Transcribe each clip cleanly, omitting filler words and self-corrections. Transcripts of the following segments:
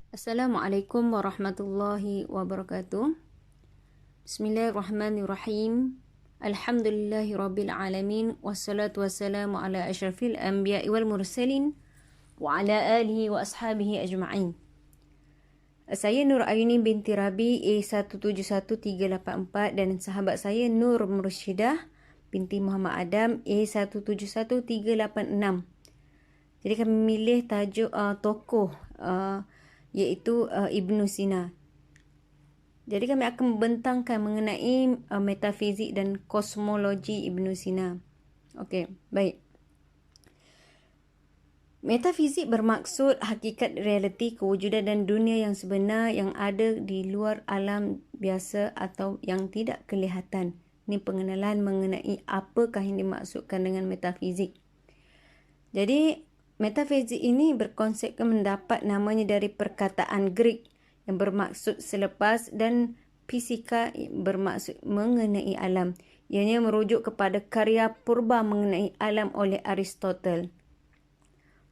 Assalamualaikum warahmatullahi wabarakatuh. Bismillahirrahmanirrahim. Alhamdulillahi rabbil alamin. Wassalatu wassalamu ala asyrafil anbiya'i wal mursalin wa ala alihi wa ashabihi ajma'in. Saya Nur Ayuni binti Rabi A171384 dan sahabat saya Nur Mursyidah binti Muhammad Adam A171386. Jadi kami memilih tajuk tokoh iaitu Ibnu Sina. Jadi kami akan membentangkan mengenai metafizik dan kosmologi Ibnu Sina. Okey, baik. Metafizik bermaksud hakikat realiti kewujudan dan dunia yang sebenar yang ada di luar alam biasa atau yang tidak kelihatan. Ini pengenalan mengenai apakah yang dimaksudkan dengan metafizik. Jadi metafizik ini berkonsepkan mendapat namanya dari perkataan Greek yang bermaksud selepas dan fisika bermaksud mengenai alam. Ianya merujuk kepada karya purba mengenai alam oleh Aristotle.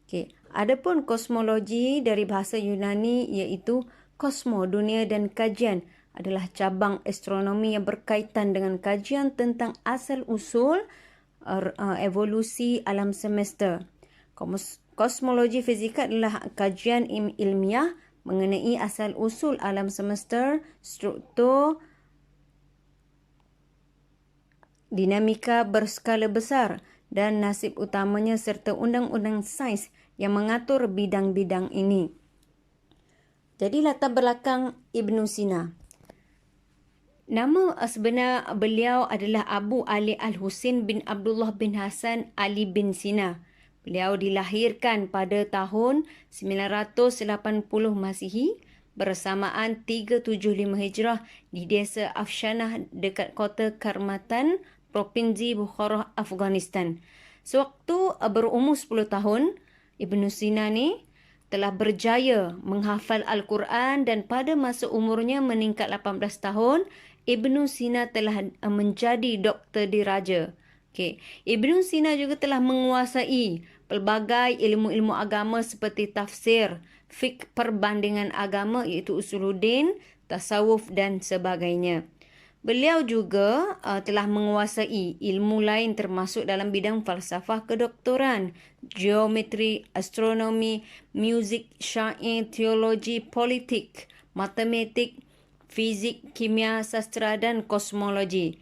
Okey, adapun kosmologi dari bahasa Yunani iaitu kosmo, dunia, dan kajian adalah cabang astronomi yang berkaitan dengan kajian tentang asal-usul evolusi alam semesta. Kosmologi fisika adalah kajian ilmiah mengenai asal-usul alam semesta, struktur, dinamika berskala besar dan nasib utamanya serta undang-undang sains yang mengatur bidang-bidang ini. Jadi latar belakang Ibnu Sina. Nama sebenar beliau adalah Abu Ali Al-Husin bin Abdullah bin Hasan Ali bin Sina. Beliau dilahirkan pada tahun 980 Masihi bersamaan 375 Hijrah di desa Afshanah dekat kota Karmatan, Provinsi Bukharah, Afghanistan. Sewaktu berumur 10 tahun, Ibnu Sina ni telah berjaya menghafal Al-Quran dan pada masa umurnya meningkat 18 tahun, Ibnu Sina telah menjadi doktor diraja. Okay. Ibnu Sina juga telah menguasai pelbagai ilmu-ilmu agama seperti tafsir, fiqh perbandingan agama iaitu usuluddin, tasawuf dan sebagainya. Beliau juga telah menguasai ilmu lain termasuk dalam bidang falsafah kedoktoran, geometri, astronomi, muzik, syair, teologi, politik, matematik, fizik, kimia, sastra dan kosmologi.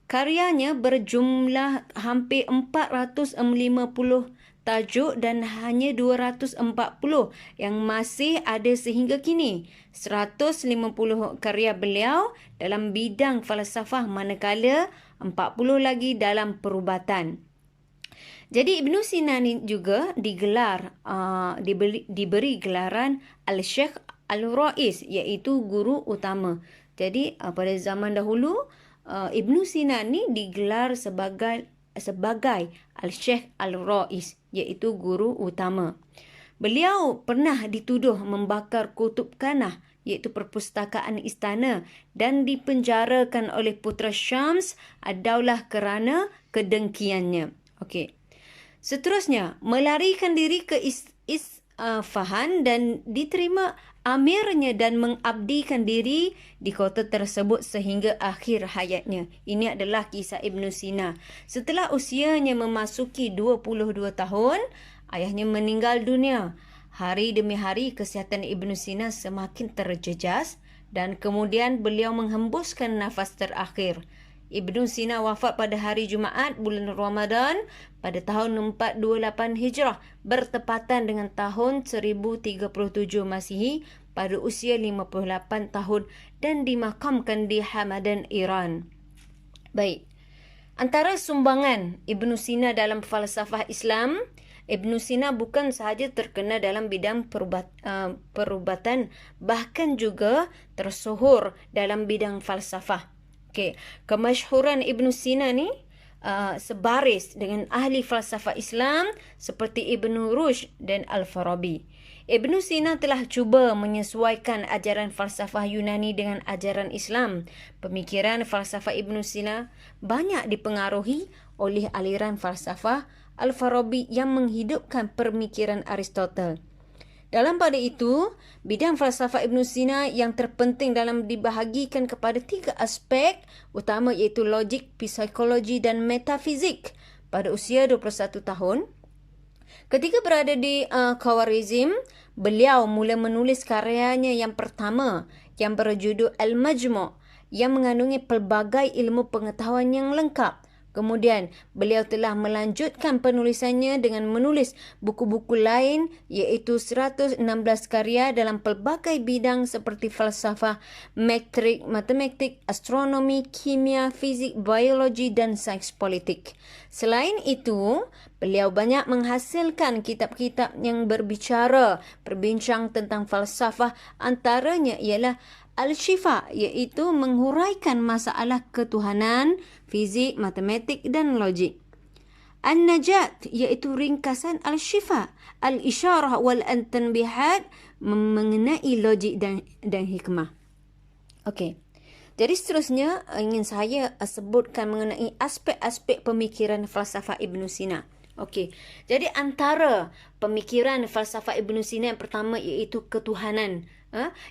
Karyanya berjumlah hampir 450 tajuk dan hanya 240 yang masih ada sehingga kini. 150 karya beliau dalam bidang falsafah manakala 40 lagi dalam perubatan. Jadi Ibnu Sina ni juga diberi gelaran Al-Syekh Al-Rais iaitu guru utama. Jadi pada zaman dahulu Ibnu Sina ni digelar sebagai Al-Syekh Al-Rais iaitu guru utama. Beliau pernah dituduh membakar kutub kanah iaitu perpustakaan istana dan dipenjarakan oleh Putera Syams Ad-Daulah kerana kedengkiannya. Okey. Seterusnya, melarikan diri ke Isfahan dan diterima amirnya dan mengabdikan diri di kota tersebut sehingga akhir hayatnya. Ini adalah kisah Ibnu Sina. Setelah usianya memasuki 22 tahun, ayahnya meninggal dunia. Hari demi hari kesihatan Ibnu Sina semakin terjejas dan kemudian beliau menghembuskan nafas terakhir. Ibnu Sina wafat pada hari Jumaat bulan Ramadan pada tahun 428 Hijrah bertepatan dengan tahun 1037 Masihi pada usia 58 tahun dan dimakamkan di Hamadan, Iran. Baik. Antara sumbangan Ibnu Sina dalam falsafah Islam, Ibnu Sina bukan sahaja terkenal dalam bidang perubatan, bahkan juga tersohor dalam bidang falsafah. Okey, kemasyhuran Ibnu Sina ni sebaris dengan ahli falsafah Islam seperti Ibnu Rushd dan Al-Farabi. Ibnu Sina telah cuba menyesuaikan ajaran falsafah Yunani dengan ajaran Islam. Pemikiran falsafah Ibnu Sina banyak dipengaruhi oleh aliran falsafah Al-Farabi yang menghidupkan pemikiran Aristotle. Dalam pada itu, bidang falsafah Ibn Sina yang terpenting dalam dibahagikan kepada 3 aspek utama iaitu logik, psikologi dan metafizik. Pada usia 21 tahun, ketika berada di Khawarizm, beliau mula menulis karyanya yang pertama yang berjudul Al-Majmu' yang mengandungi pelbagai ilmu pengetahuan yang lengkap. Kemudian, beliau telah melanjutkan penulisannya dengan menulis buku-buku lain iaitu 116 karya dalam pelbagai bidang seperti falsafah, matematik, astronomi, kimia, fizik, biologi dan sains politik. Selain itu, beliau banyak menghasilkan kitab-kitab yang berbincang tentang falsafah, antaranya ialah Al-Shifa iaitu menghuraikan masalah ketuhanan, fizik, matematik dan logik. An-Najat iaitu ringkasan Al-Shifa. Al-Isyarah wal-Tanbihat mengenai logik dan hikmah. Okey. Jadi seterusnya ingin saya sebutkan mengenai aspek-aspek pemikiran falsafah Ibn Sina. Okey. Jadi antara pemikiran falsafah Ibn Sina yang pertama iaitu ketuhanan.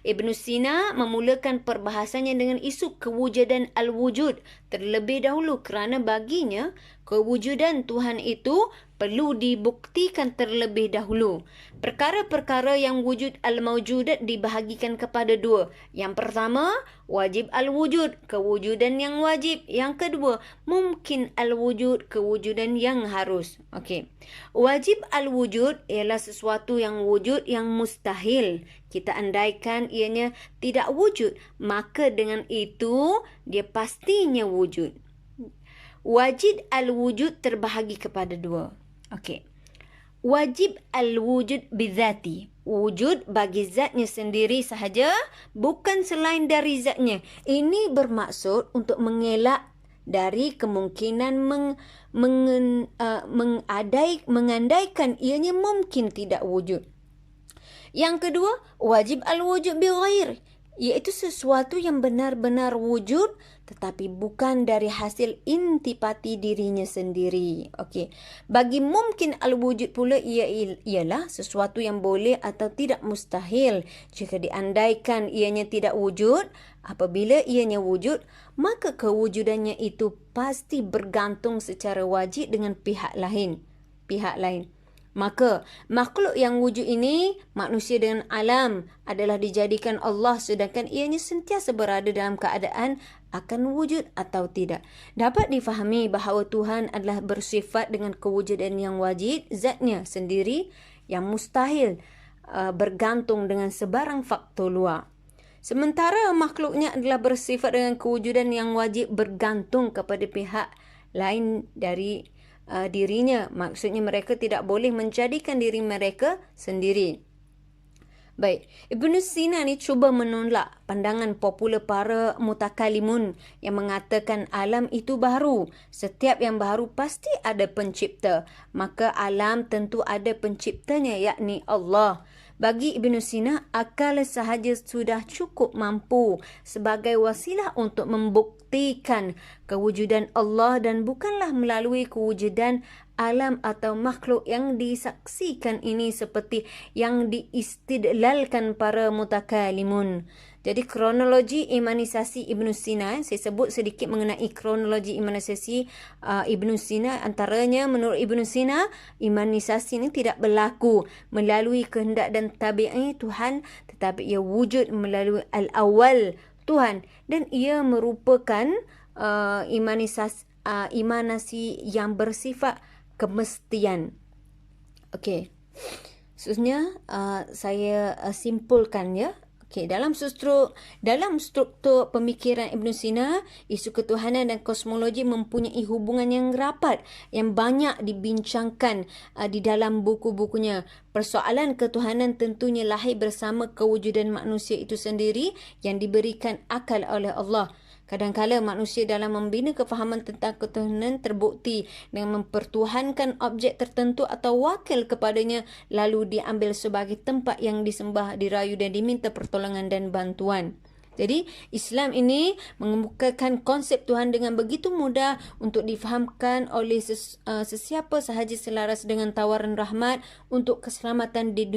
Ibn Sina memulakan perbahasannya dengan isu kewujudan al-wujud terlebih dahulu kerana baginya kewujudan Tuhan itu perlu dibuktikan terlebih dahulu. Perkara-perkara yang wujud al-mawjudat dibahagikan kepada 2. Yang pertama, wajib al-wujud, kewujudan yang wajib. Yang kedua, mungkin al-wujud, kewujudan yang harus. Okey. Wajib al-wujud ialah sesuatu yang wujud yang mustahil. Kita andaikan ianya tidak wujud, maka dengan itu dia pastinya wujud. Wajib al-wujud terbahagi kepada 2. Okey. Wajib al-wujud bidzati. Wujud bagi zatnya sendiri sahaja, bukan selain dari zatnya. Ini bermaksud untuk mengelak dari kemungkinan mengandaikan ianya mungkin tidak wujud. Yang kedua, wajib al-wujud bighair, iaitu sesuatu yang benar-benar wujud tetapi bukan dari hasil intipati dirinya sendiri. Okey. Bagi mungkin al-wujud pula ialah sesuatu yang boleh atau tidak mustahil jika diandaikan ianya tidak wujud. Apabila ianya wujud, maka kewujudannya itu pasti bergantung secara wajib dengan pihak lain. Maka makhluk yang wujud ini, manusia dengan alam, adalah dijadikan Allah sedangkan ianya sentiasa berada dalam keadaan akan wujud atau tidak. Dapat difahami bahawa Tuhan adalah bersifat dengan kewujudan yang wajib, zatnya sendiri yang mustahil bergantung dengan sebarang faktor luar. Sementara makhluknya adalah bersifat dengan kewujudan yang wajib bergantung kepada pihak lain dari dirinya. Maksudnya mereka tidak boleh menjadikan diri mereka sendiri. Baik, Ibn Sina ni cuba menolak pandangan popular para mutakalimun yang mengatakan alam itu baru. Setiap yang baru pasti ada pencipta. Maka alam tentu ada penciptanya, yakni Allah. Bagi Ibn Sina, akal sahaja sudah cukup mampu sebagai wasilah untuk membuktikan kewujudan Allah dan bukanlah melalui kewujudan alam atau makhluk yang disaksikan ini seperti yang diistidlalkan para mutakalimun. Jadi kronologi imanisasi Ibn Sina, saya sebut sedikit mengenai kronologi imanisasi Ibn Sina. Antaranya menurut Ibn Sina, imanisasi ini tidak berlaku melalui kehendak dan tabiat Tuhan, tetapi ia wujud melalui al-awal Tuhan dan ia merupakan imanasi yang bersifat kemestian. Okey. Seterusnya saya simpulkan ya. Okey, dalam struktur pemikiran Ibn Sina, isu ketuhanan dan kosmologi mempunyai hubungan yang rapat yang banyak dibincangkan di dalam buku-bukunya. Persoalan ketuhanan tentunya lahir bersama kewujudan manusia itu sendiri yang diberikan akal oleh Allah. Kadang-kala manusia dalam membina kefahaman tentang ketuhanan terbukti dengan mempertuhankan objek tertentu atau wakil kepadanya lalu diambil sebagai tempat yang disembah, dirayu dan diminta pertolongan dan bantuan. Jadi Islam ini mengemukakan konsep Tuhan dengan begitu mudah untuk difahamkan oleh sesiapa sahaja selaras dengan tawaran rahmat untuk keselamatan di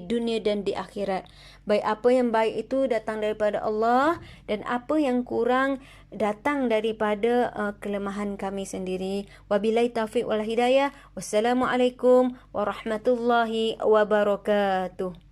dunia dan di akhirat. Baik apa yang baik itu datang daripada Allah dan apa yang kurang datang daripada kelemahan kami sendiri. Wabillahi taufiq wal hidayah. Wassalamualaikum warahmatullahi wabarakatuh.